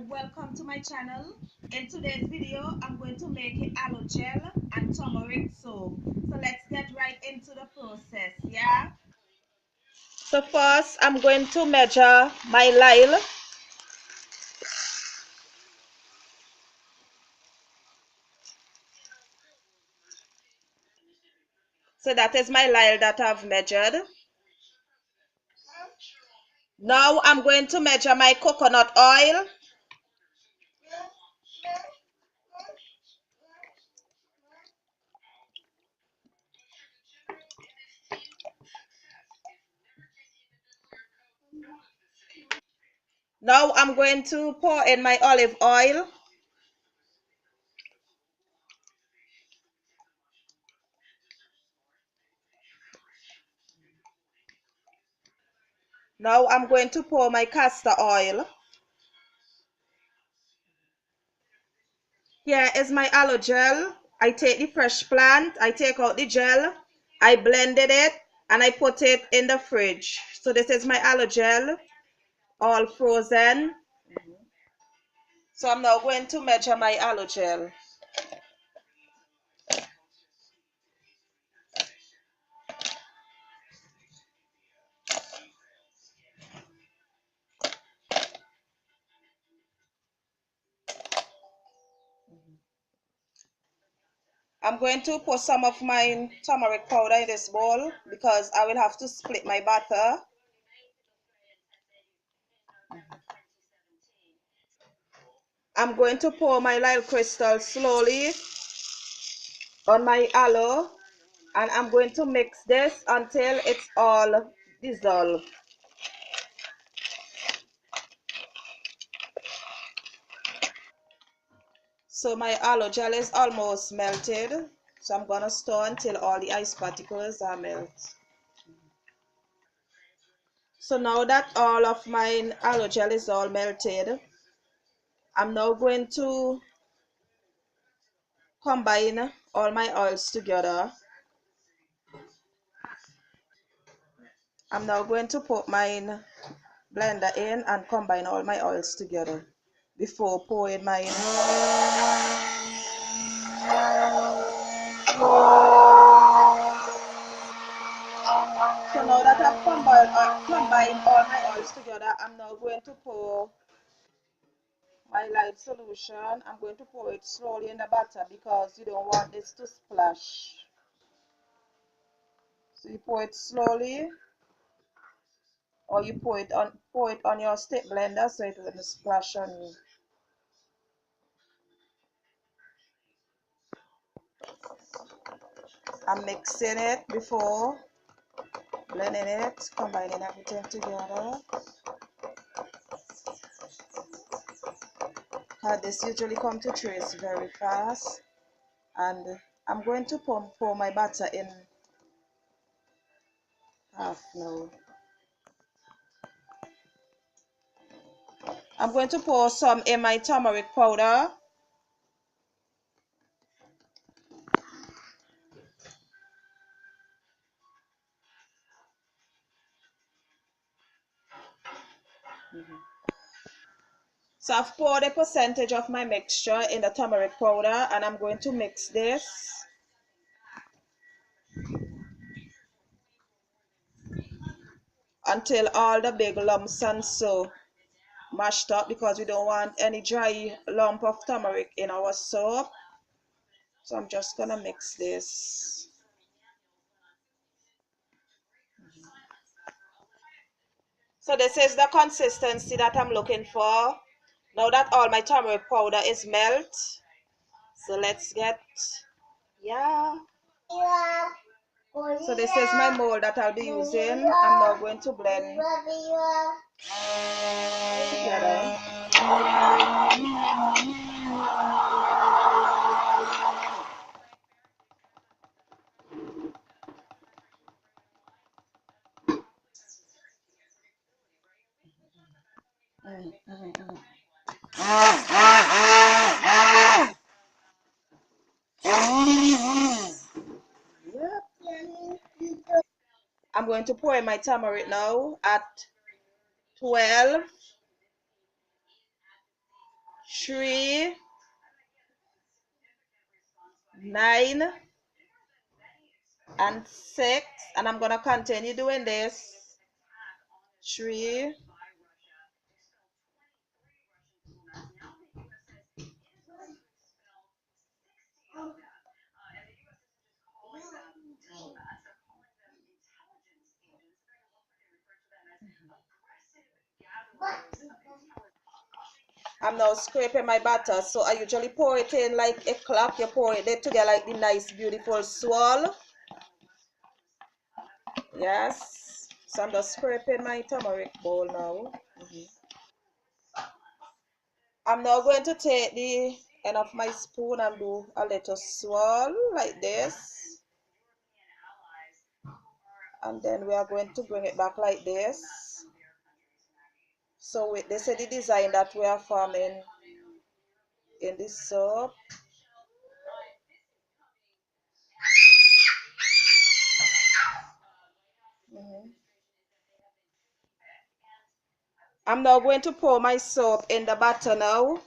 and welcome to my channel. In today's video, I'm going to make an aloe gel and turmeric soap. So let's get right into the process, yeah? So first, I'm going to measure my lyle. So that is my lyle that I've measured. Now I'm going to measure my coconut oil. Now I'm going to pour in my olive oil. Now I'm going to pour my castor oil. Here is my aloe gel. I take the fresh plant, I take out the gel, I blended it, and I put it in the fridge. So this is my aloe gel, all frozen. So I'm now going to measure my aloe gel. I'm going to put some of my turmeric powder in this bowl because I will have to split my batter. I'm going to pour my lime crystal slowly on my aloe, and I'm going to mix this until it's all dissolved. So my aloe gel is almost melted. So I'm gonna stir until all the ice particles are melted. So now that all of my aloe gel is all melted, I'm now going to combine all my oils together. I'm now going to put my blender in and combine all my oils together before pouring mine. So now that I've combined all my oils together, I'm now going to pour my light solution. I'm going to pour it slowly in the batter because you don't want this to splash. So you pour it slowly, or you pour it on your stick blender so it won't splash on you. I'm mixing it before blending it, combining everything together. This usually comes to trace very fast, and I'm going to pour my batter in half now. I'm going to pour some in my turmeric powder. So I've poured a percentage of my mixture in the turmeric powder, and I'm going to mix this until all the big lumps and so mashed up, because we don't want any dry lump of turmeric in our soap. So I'm just gonna mix this. So this is the consistency that I'm looking for. Now that all my turmeric powder is melt, so let's get, yeah. So this is my mold that I'll be using. I'm now going to blend together. I'm going to pour in my turmeric now at 12. 3, 9, and 6. And I'm gonna continue doing this. 3, I'm now scraping my batter, so I usually pour it in like a clock. You pour it to get like the nice beautiful swirl. Yes, so I'm just scraping my turmeric bowl now. I'm now going to take the end of my spoon and do a little swirl like this, and then we are going to bring it back like this. So this is the design that we are forming in this soap. I'm now going to pour my soap in the batter now. I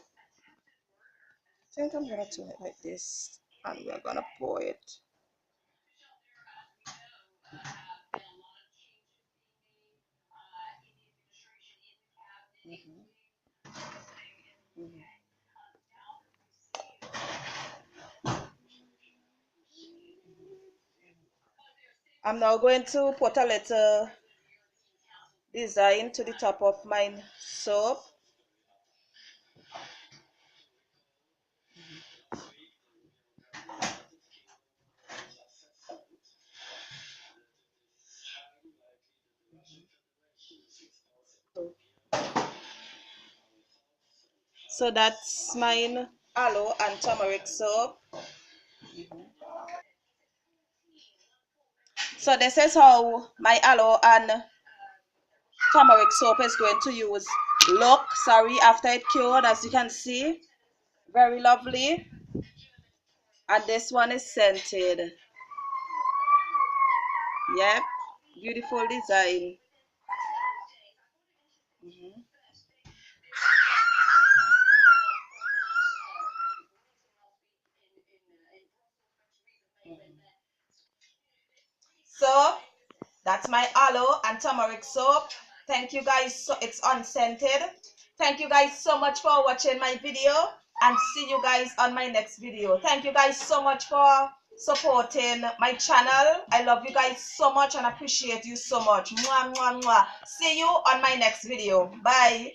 think I'm going to turn it like this, and we're going to pour it. I'm now going to put a little design to the top of my soap. So that's mine aloe and turmeric soap. So this is how my aloe and turmeric soap is going to use look, sorry, after it cured. As you can see, very lovely. And this one is scented. Yep, beautiful design. So that's my aloe and turmeric soap. Thank you guys. So it's unscented. Thank you guys so much for watching my video, and see you guys on my next video. Thank you guys so much for supporting my channel. I love you guys so much and appreciate you so much. Mwah, mwah, mwah. See you on my next video. Bye.